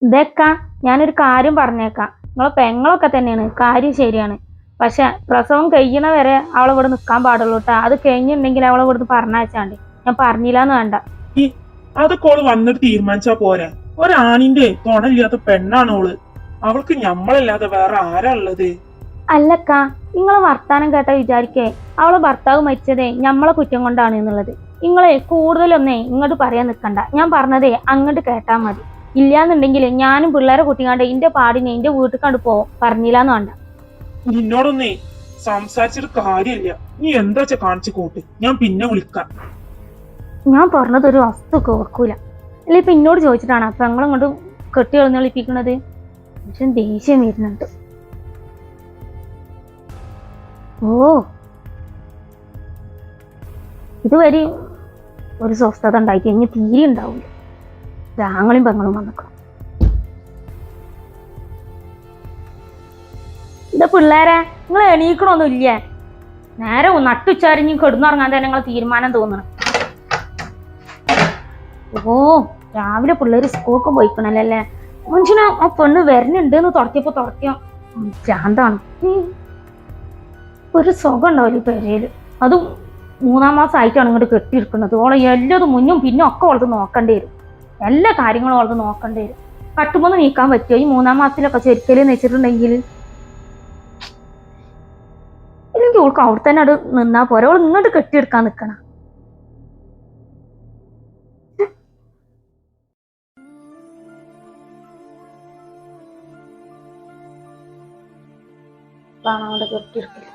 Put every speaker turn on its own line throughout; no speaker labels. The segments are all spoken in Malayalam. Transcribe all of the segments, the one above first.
ഇതൊക്കെ ഞാനൊരു കാര്യം പറഞ്ഞേക്കാം. നിങ്ങളെ പെങ്ങളൊക്കെ തന്നെയാണ്, കാര്യം ശരിയാണ്. പക്ഷെ പ്രസവം കഴിയണ വരെ അവളെ ഇവിടെ നിൽക്കാൻ പാടുള്ളൂ കേട്ടാ. അത് കഴിഞ്ഞിട്ടുണ്ടെങ്കിൽ അവളെ ഇവിടുന്ന് പറഞ്ഞയച്ചാണ്ട്. ഞാൻ പറഞ്ഞില്ലാന്ന് വേണ്ട.
ഈ അതൊക്കെ ഓള് വന്നിട്ട് തീരുമാനിച്ചാ പോരാ. ഒരാണിന്റെ തുണയില്ലാത്ത പെണ്ണാണ് ഓള്. അവൾക്ക് ഞമ്മളല്ലാതെ വേറെ ആരാ ഉള്ളത്?
അല്ലക്കാ, നിങ്ങളെ വർത്താനം കേട്ടാ വിചാരിക്കേ അവളെ ഭർത്താവ് മരിച്ചതേ ഞമ്മളെ കുറ്റം കൊണ്ടാണ് എന്നുള്ളത്. നിങ്ങളെ കൂടുതലൊന്നേ ഇങ്ങോട്ട് പറയാൻ നിൽക്കണ്ട. ഞാൻ പറഞ്ഞതേ അങ്ങോട്ട് കേട്ടാ മതി. ഇല്ലാന്നുണ്ടെങ്കിൽ ഞാനും പിള്ളേരെ കുട്ടിക്കാണ്ട് ഇന്റെ പാടിനെ ഇന്റെ വീട്ടിൽ കണ്ടു പോവും. പറഞ്ഞില്ലാന്ന് വേണ്ട.
നിന്നോടൊന്നേ സംസാരിച്ചിട്ട് കാര്യമില്ല. നീ എന്താ വെച്ചാ കാണിച്ചു കൂട്ട്, ഞാൻ പിന്നെ വിളിക്കാം.
ഞാൻ പറഞ്ഞതൊരു വസ്തു ഓർക്കൂല. അല്ലെ ഇപ്പൊ എന്നോട് ചോദിച്ചിട്ടാണ് അപ്പൊ ഞങ്ങളിങ്ങോട്ട് കെട്ടി എഴുന്നള്ളിപ്പിക്കണത്. പക്ഷെ ദേഷ്യം വരുന്നുണ്ട്. ഓ, ഇതുവരെ ഒരു സ്വസ്ഥത ഉണ്ടായിട്ട് ഇനി തീരെ ഉണ്ടാവില്ല. ആങ്ങളും പെങ്ങളും വന്നേക്കും. ഇത് പിള്ളേരെ നിങ്ങൾ എണീക്കണൊന്നും ഇല്ലേ? നേരെ നട്ടുച്ചാരിഞ്ഞ് കിടന്നുറങ്ങാൻ തന്നെ നിങ്ങൾ തീരുമാനം തോന്നണം. ഓ, രാവിലെ പിള്ളേര് സ്കൂൾക്ക് പോയിക്കണല്ലേ. മനുഷ്യന് ആ പെണ്ണ് വരുന്നുണ്ട് എന്ന് തുറക്കിയോ ഭ്രാന്താണ്. ഒരു സുഖം ഉണ്ടാവില്ല ഈ പെരയില്. അതും 3-ാം മാസമായിട്ടാണ് ഇങ്ങോട്ട് കെട്ടിയിരിക്കുന്നത്. ഓളെ എല്ലാതും മുന്നും പിന്നും ഒക്കെ ഓളത് നോക്കേണ്ടി വരും. എല്ലാ കാര്യങ്ങളും ഓളത് നോക്കേണ്ടി വരും. കട്ടുമ്പോൾ നീക്കാൻ പറ്റുമോ ഈ 3-ാം മാസത്തിലൊക്കെ ചെരിക്കല് വെച്ചിട്ടുണ്ടെങ്കിൽ? ഇല്ലെങ്കിൽ ഓൾക്ക് അവിടെ തന്നെ അത് നിന്നാ പോരെ. ഓൾ ഇങ്ങോട്ട് കെട്ടിയെടുക്കാൻ നിൽക്കണം. അവിടെ കെട്ടിയെടുക്കില്ല.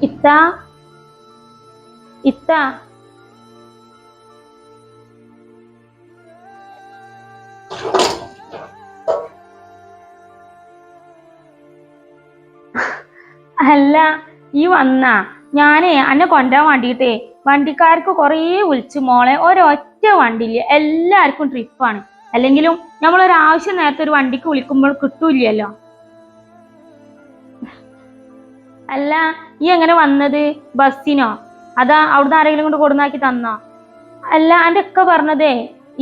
ഇത്ത ഇത്ത അല്ല, ഈ വന്നാ ഞാനേ അന്നെ കൊണ്ടുപോകാൻ വേണ്ടിയിട്ടേ വണ്ടിക്കാർക്ക് കുറേ വിളിച്ചു മോളെ. ഒരൊറ്റ വണ്ടിയില്ല, എല്ലാവർക്കും ട്രിപ്പാണ്. അല്ലെങ്കിലും നമ്മളൊരാവശ്യം നേരത്തെ ഒരു വണ്ടിക്ക് വിളിക്കുമ്പോൾ കിട്ടൂല്ലല്ലോ. അല്ല, ഈ എങ്ങനെ വന്നത്? ബസ്സിനോ അതാ അവിടുന്ന് ആരെങ്കിലും കൊണ്ട് കൊടുന്നാക്കി തന്നോ? അല്ല, എൻ്റെ ഒക്കെ പറഞ്ഞതേ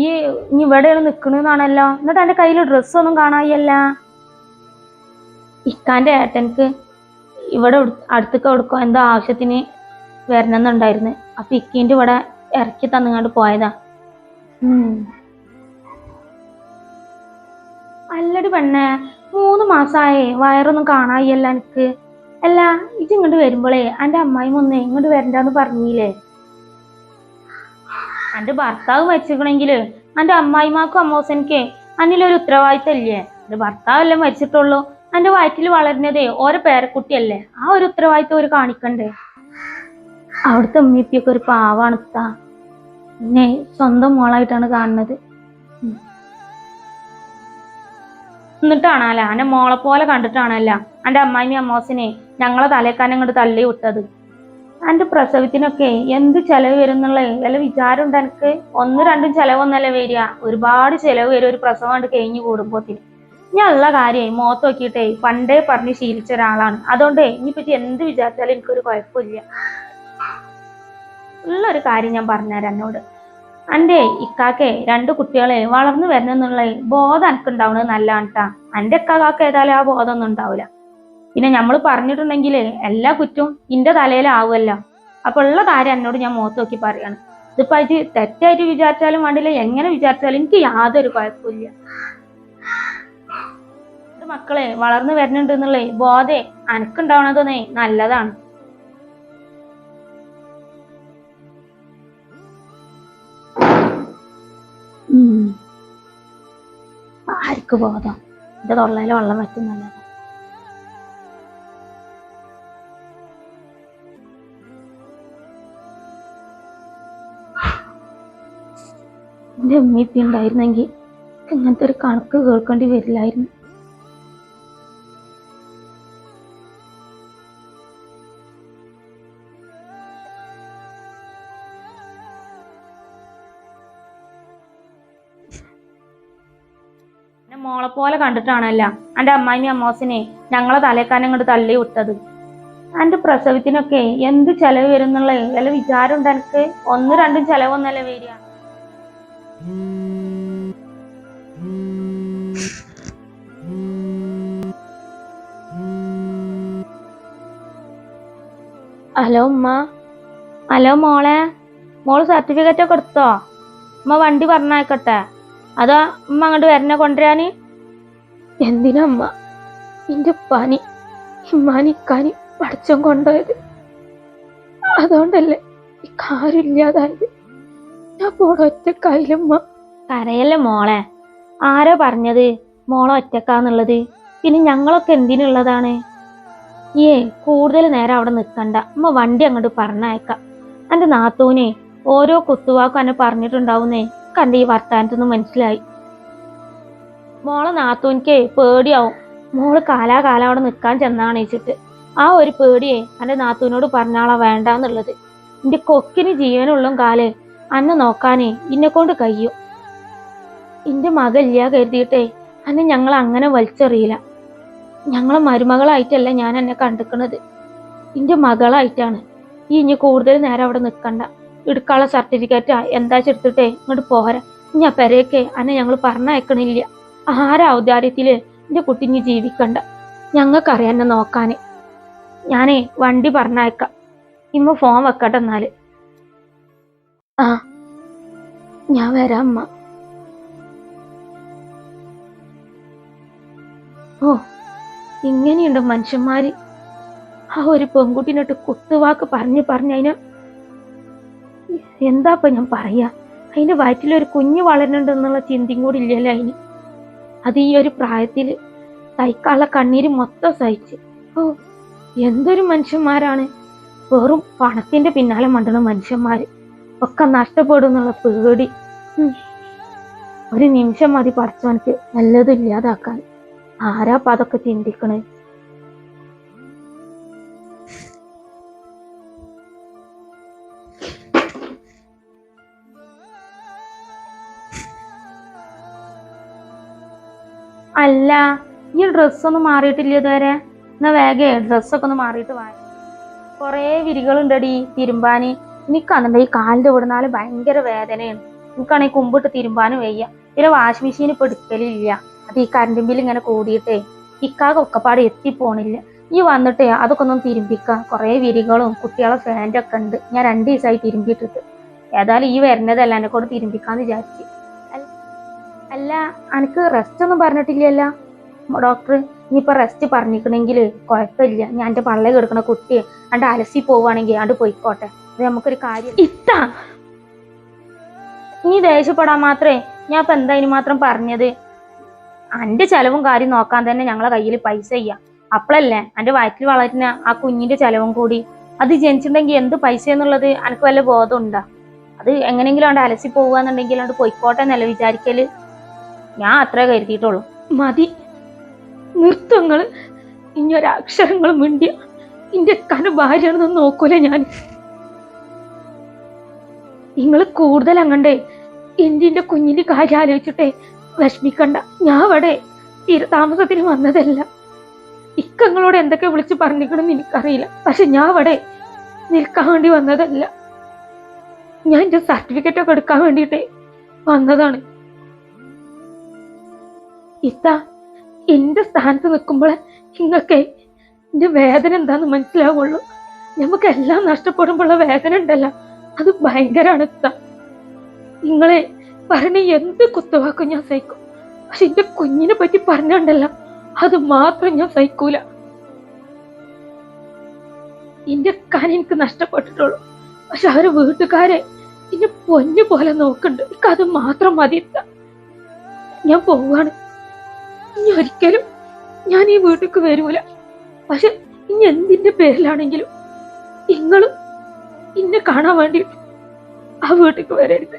ഈ ഇനി ഇവിടെയാണ് നിക്കണെന്നാണല്ലോ. എന്നിട്ട് എൻ്റെ കയ്യിൽ ഡ്രസ്സൊന്നും കാണായല്ല. ഇക്കാന്റെ ഏട്ടൻക്ക് ഇവിടെ അടുത്തൊക്കെ എടുക്കോ എന്തോ ആവശ്യത്തിന് വരണമെന്നുണ്ടായിരുന്നു. അപ്പൊ ഇക്കിന്റെ ഇവിടെ ഇറക്കി തന്നുകൊണ്ട് പോയതാ. അല്ലടി പെണ്ണെ, 3 മാസമായേ വയറൊന്നും കാണായല്ല എനിക്ക്. അല്ല, ഇത് ഇങ്ങോട്ട് വരുമ്പോളേ എൻ്റെ അമ്മായി ഒന്നേ ഇങ്ങോട്ട് വരണ്ടാന്ന് പറഞ്ഞില്ലേ? എൻ്റെ ഭർത്താവ് മരിച്ചിക്കണെങ്കില് എൻ്റെ അമ്മായിമാക്കും അമ്മോസനക്കേ അന്നിലൊരു ഉത്തരവാദിത്തം ഇല്ലേ? എൻ്റെ ഭർത്താവല്ലേ മരിച്ചിട്ടുള്ളൂ. എൻ്റെ വയറ്റിൽ വളരുന്നതേ ഓരോ പേരക്കുട്ടിയല്ലേ. ആ ഒരു ഉത്തരവാദിത്തം ഒരു കാണിക്കണ്ടേ? അവിടുത്തെ ഉമ്മിപ്പിയൊക്കെ ഒരു പാവാണെത്താ. പിന്നെ സ്വന്തം മോളായിട്ടാണ് കാണുന്നത്. എന്നിട്ടാണല്ല എൻ്റെ മോളെ പോലെ കണ്ടിട്ടാണല്ല എൻ്റെ അമ്മായിയും അമ്മോസനെ ഞങ്ങളെ തലേക്കാരൻ അങ്ങോട്ട് തള്ളി വിട്ടത്. എൻ്റെ പ്രസവത്തിനൊക്കെ എന്ത് ചെലവ് വരും എന്നുള്ള വല്ല വിചാരം ഉണ്ട് എനിക്ക്? 1-2 ചെലവൊന്നല്ല വരിക, ഒരുപാട് ചെലവ് വരും ഒരു പ്രസവം കൊണ്ട് കഴിഞ്ഞു കൂടുമ്പോത്തിന്. ഞാൻ ഉള്ള കാര്യമായി മുഖത്ത് നോക്കിയിട്ടേ പണ്ടേ പറഞ്ഞ് ശീലിച്ച ഒരാളാണ്. അതുകൊണ്ടേ ഇനിയിപ്പറ്റി എന്ത് വിചാരിച്ചാലും എനിക്കൊരു കുഴപ്പമില്ല. ഉള്ളൊരു കാര്യം ഞാൻ പറഞ്ഞുതരാം എന്നോട്. എൻ്റെ ഇക്കാക്കെ 2 കുട്ടികളെ വളർന്നു വരണമെന്നുള്ള ബോധം എനിക്കുണ്ടാവുന്നത് നല്ലതാണ് കേട്ടാ. എൻ്റെ ഇക്കാക്ക് ഏതായാലും ആ ബോധമൊന്നും ഉണ്ടാവില്ല. പിന്നെ നമ്മൾ പറഞ്ഞിട്ടുണ്ടെങ്കിൽ എല്ലാ കുറ്റവും ഇന്റെ തലയിലാവുമല്ലോ. അപ്പൊ ഉള്ള കാര്യം എന്നോട് ഞാൻ മുഖത്ത് നോക്കി പറയാണ്. ഇതിപ്പോ അത് തെറ്റായിട്ട് വിചാരിച്ചാലും വേണ്ടില്ല, എങ്ങനെ വിചാരിച്ചാലും എനിക്ക് യാതൊരു കുഴപ്പമില്ല. മക്കളെ വളർന്നു വരുന്നുണ്ട് എന്നുള്ള ബോധേ അനക്കുണ്ടാവണതൊന്നേ നല്ലതാണ്. ആർക്ക് ബോധം? എന്റെ തൊള്ളയിലെ വെള്ളം വറ്റുന്നല്ലത്. എന്റെ ഉമ്മീപ്പി ഉണ്ടായിരുന്നെങ്കിൽ ഇങ്ങനത്തെ ഒരു കണക്ക് കേൾക്കേണ്ടി വരില്ലായിരുന്നു. മോളെ പോലെ കണ്ടിട്ടാണല്ല എന്റെ അമ്മായിയും അമ്മോസിനെ ഞങ്ങളെ തലേക്കാനം ഇങ്ങോട്ട് തള്ളി വിട്ടത്. എന്റെ പ്രസവത്തിനൊക്കെ എന്ത് ചെലവ് വരും എന്നുള്ള വല്ല വിചാരം ഉണ്ട് എനിക്ക്? 1-2 ചെലവൊന്നല്ലേ വരിക. ഹലോ ഉമ്മ. ഹലോ മോള് സർട്ടിഫിക്കറ്റ് ഒക്കെ എടുത്തോ? ഉമ്മ വണ്ടി പറഞ്ഞായിക്കട്ടെ, അതാ ഉമ്മ അങ്ങോട്ട് വരണ കൊണ്ടുവരാന്? എന്തിനാ അമ്മ എന്റെ പനി ഇമ്മാനിക്കാനി പഠിച്ചം കൊണ്ടുപോയത്? അതുകൊണ്ടല്ലേ ഈ കാര്യമില്ലാതായത്. ഞാൻ പോടെ ഒറ്റക്കായില്ലമ്മ. കരയല്ലേ മോളെ. ആരാ പറഞ്ഞത് മോളെ ഒറ്റക്കാന്നുള്ളത്? പിന്നെ ഞങ്ങളൊക്കെ എന്തിനുള്ളതാണ്? കൂടുതൽ നേരം അവിടെ നിൽക്കണ്ട, അമ്മ വണ്ടി അങ്ങോട്ട് പറഞ്ഞയക്കാം. എന്റെ നാത്തൂനെ ഓരോ കുത്തുവാക്കും എന്നെ പറഞ്ഞിട്ടുണ്ടാവുന്നേ കണ്ട ഈ വർത്താനത്തൊന്നും മനസ്സിലായി. മോളെ നാത്തൂനിക്ക് പേടിയാവും മോള് കാലാകാലം അവിടെ നിൽക്കാൻ ചെന്നാണ് വെച്ചിട്ട്. ആ ഒരു പേടിയെ എന്റെ നാത്തൂനോട് പറഞ്ഞാളാ വേണ്ടാന്നുള്ളത്. എന്റെ കൊക്കിന് ജീവനുള്ള കാല് അന്നെ നോക്കാനേ ഇന്നെ കൊണ്ട് കഴിയും. എന്റെ മകളില്ല കരുതിയിട്ടേ അന്നെ ഞങ്ങൾ അങ്ങനെ വലിച്ചെറിയില്ല. ഞങ്ങളെ മരുമകളായിട്ടല്ല ഞാൻ എന്നെ കണ്ടിക്കണത്, എന്റെ മകളായിട്ടാണ്. ഇനി കൂടുതൽ നേരം അവിടെ നിൽക്കണ്ട. എടുക്കാനുള്ള സർട്ടിഫിക്കറ്റാ എന്താ എടുത്തിട്ടേ ഇങ്ങോട്ട് പോരാ. ഞാൻ പെരയൊക്കെ അന്നെ ഞങ്ങൾ പറഞ്ഞയക്കണില്ല. ആരാ ഔദാര്യത്തില് എന്റെ കുട്ടിഞ്ഞ് ജീവിക്കണ്ട. ഞങ്ങൾക്കറിയാം എന്നെ നോക്കാന്. ഞാനേ വണ്ടി പറഞ്ഞയക്കാം. ഇമ്മ ഫോൺ വെക്കട്ടെ എന്നാല്. ആ ഞാൻ വരാം അമ്മ. ഓ ഇങ്ങനെയുണ്ട് മനുഷ്യന്മാര്. ആ ഒരു പെൺകുട്ടിനോട്ട് കുത്തുവാക്ക് പറഞ്ഞതിന് എന്താപ്പ ഞാൻ പറയാ? അതിന്റെ വയറ്റിലൊരു കുഞ്ഞ് വളരുന്നുണ്ട് എന്നുള്ള ചിന്തയും കൂടി ഇല്ലല്ലോ അതിന്. അത് ഈ ഒരു പ്രായത്തില് സഹിക്കാനുള്ള കണ്ണീര് മൊത്തം സഹിച്ച്. ഓ എന്തൊരു മനുഷ്യന്മാരാണ്. വെറും പണത്തിന്റെ പിന്നാലെ മണ്ടണ മനുഷ്യന്മാര്. ഒക്കെ നഷ്ടപ്പെടും എന്നുള്ള പേടി. ഒരു നിമിഷം മതി പടച്ചോനക്ക് നല്ലത് ഇല്ലാതാക്കാൻ. ആരാപ്പ അതൊക്കെ ചിന്തിക്കണേ? അല്ല ഈ ഡ്രസ്സൊന്നും മാറിയിട്ടില്ല ഇതുവരെ. എന്നാ വേഗേ ഡ്രസ്സൊക്കെ ഒന്ന് മാറിയിട്ട് വാ. കൊറേ വിരികളുണ്ടടി തിരുമ്പാന്. എനിക്കാണെന്നുണ്ടെ ഈ കാലിന്റെ ഇവിടുന്നാല് ഭയങ്കര വേദനയാണ്. എനിക്കാണെങ്കിൽ കുമ്പിട്ട് തിരുമ്പാനും വയ്യ. പിന്നെ വാഷിംഗ് മെഷീൻ ഇപ്പൊ എടുക്കലില്ല. അത് ഈ കറണ്ട് ബില്ല് ഇങ്ങനെ കൂടിയിട്ടേ ഇക്കാകെ ഒക്കെപ്പാട് എത്തിപ്പോണില്ല. ഈ വന്നിട്ടേ അതൊക്കെ ഒന്നും തിരുമ്പിക്കാം. കുറെ വിരികളും കുട്ടികളെ ഫാൻ്റെ ഒക്കെ ഉണ്ട്. ഞാൻ 2 ദിവസമായി തിരുമ്പിയിട്ടിട്ട്. ഏതായാലും ഈ വരുന്നതല്ല എന്നെ കൊണ്ട് തിരുമ്പിക്കാന്ന് വിചാരിച്ചു. അല്ല എനിക്ക് റെസ്റ്റ് ഒന്നും പറഞ്ഞിട്ടില്ലല്ലോ ഡോക്ടർ? ഇനിയിപ്പൊ റെസ്റ്റ് പറഞ്ഞിക്കണെങ്കിൽ കുഴപ്പമില്ല. ഞാൻ എന്റെ പള്ളയിൽ കിടക്കുന്ന കുട്ടിയെ അണ്ട് അലസി പോവുകയാണെങ്കിൽ അണ്ട് പോയിക്കോട്ടെ. അത് നമുക്കൊരു കാര്യം. ഇത്താ നീ ദേഷ്യപ്പെടാൻ മാത്രമേ ഞാൻ ഇപ്പൊ എന്താ ഇനി മാത്രം പറഞ്ഞത്? അന്റെ ചെലവും കാര്യം നോക്കാൻ തന്നെ ഞങ്ങളെ കയ്യിൽ പൈസ ചെയ്യാം. അപ്പളല്ലേ എന്റെ വയറ്റിൽ വളരുന്ന ആ കുഞ്ഞിന്റെ ചെലവും കൂടി. അത് ജനിച്ചിട്ടുണ്ടെങ്കിൽ എന്ത് പൈസ എന്നുള്ളത് എനിക്ക് വല്ല ബോധം ഉണ്ടാ? അത് എങ്ങനെയെങ്കിലും അവിടെ അലസി പോവുകയെന്നുണ്ടെങ്കിൽ അവിടെ പോയിക്കോട്ടെ എന്നല്ല വിചാരിക്കല്. ഞാൻ അത്രേ കരുതിയിട്ടുള്ളൂ. മതി നൃത്തങ്ങള്. ഇനി ഒരക്ഷരങ്ങളും മിണ്ടിയ ഇന്റെ കന ഭാര്യയാണെന്ന് നോക്കൂല ഞാൻ. നിങ്ങൾ കൂടുതൽ അങ്ങണ്ടേ എന്റെ കുഞ്ഞിന്റെ കാര്യം ആലോചിച്ചിട്ടേ വിഷമിക്കണ്ട. ഞാൻ അവിടെ താമസത്തിന് വന്നതല്ല. ഇക്കങ്ങളോട് എന്തൊക്കെ വിളിച്ച് പറഞ്ഞിക്കണമെന്ന് എനിക്കറിയില്ല. പക്ഷെ ഞാൻ അവിടെ നിൽക്കാൻ വേണ്ടി വന്നതല്ല. ഞാൻ എന്റെ സർട്ടിഫിക്കറ്റ് ഒക്കെ എടുക്കാൻ വേണ്ടിയിട്ട് വന്നതാണ്. ഇത്താ എന്റെ സ്ഥാനത്ത് നിൽക്കുമ്പോൾ നിങ്ങൾക്ക് എന്റെ വേദന എന്താന്ന് മനസ്സിലാവുള്ളൂ. നമുക്ക് എല്ലാം നഷ്ടപ്പെടുമ്പോഴുള്ള വേദന ഉണ്ടല്ലോ, അത് ഭയങ്കരമാണ് ഇത്താ. നിങ്ങളെ പറഞ്ഞ എന്ത് കുത്തുവാക്കും ഞാൻ സഹിക്കും. പക്ഷെ എന്റെ കുഞ്ഞിനെ പറ്റി പറഞ്ഞുണ്ടല്ലോ, അത് മാത്രം ഞാൻ സഹിക്കൂല. എന്റെ കാര്യം എനിക്ക് നഷ്ടപ്പെട്ടിട്ടുള്ളൂ. പക്ഷെ അവര് വീട്ടുകാരെ എന്നെ പൊന്നു പോലെ നോക്കുന്നുണ്ട്. എനിക്ക് അത് മാത്രം മതി. ഞാൻ പോവാണ്. ഇനി ഒരിക്കലും ഞാൻ ഈ വീട്ടിലേക്ക് വരൂല. പക്ഷെ ഇനി എന്തിന്റെ പേരിലാണെങ്കിലും നിങ്ങളും എന്നെ കാണാൻ വേണ്ടി ആ വീട്ടിലേക്ക് വരരുത്.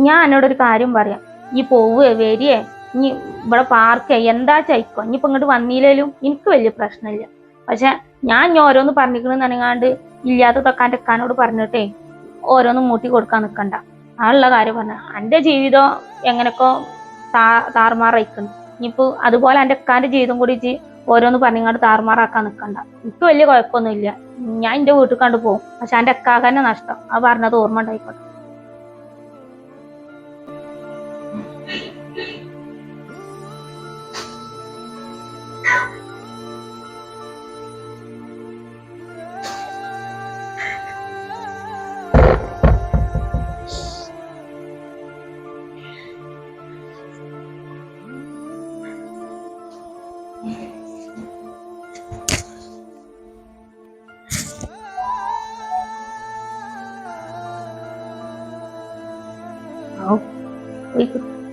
ഞാൻ എന്നോടൊരു കാര്യം പറയാം. ഈ പോവേ വരിയേ ഇനി ഇവിടെ പാർക്ക് എന്താ ചയിക്കോ. ഇനിയിപ്പോ ഇങ്ങോട്ട് വന്നില്ലേലും എനിക്ക് വലിയ പ്രശ്നമില്ല. പക്ഷെ ഞാൻ ഇനി ഓരോന്ന് പറഞ്ഞിരിക്കണെന്ന് നനങ്ങാണ്ട് ഇല്ലാത്തതൊക്കെ എൻ്റെ ഇക്കാനോട് പറഞ്ഞിട്ടേ ഓരോന്ന് മൂട്ടി കൊടുക്കാൻ നിൽക്കണ്ട. ആ ഉള്ള കാര്യം പറഞ്ഞ എൻ്റെ ജീവിതം എങ്ങനെയൊക്കെ താറുമാറായിക്കുന്നു. ഇനിയിപ്പോ അതുപോലെ എൻ്റെ ഇക്കാന്റെ ജീവിതം കൂടി ഓരോന്ന് പറഞ്ഞിങ്ങാണ്ട് താറുമാറാക്കാൻ നിൽക്കണ്ട. എനിക്ക് വലിയ കുഴപ്പമൊന്നുമില്ല. ഞാൻ എൻ്റെ വീട്ടിൽ കണ്ടു പോകും. പക്ഷെ എൻ്റെ ഇക്കാക്കന്നെ നഷ്ടം. അത് പറഞ്ഞത് ഓർമ്മ ഉണ്ടായിക്കോട്ടെ. പോയി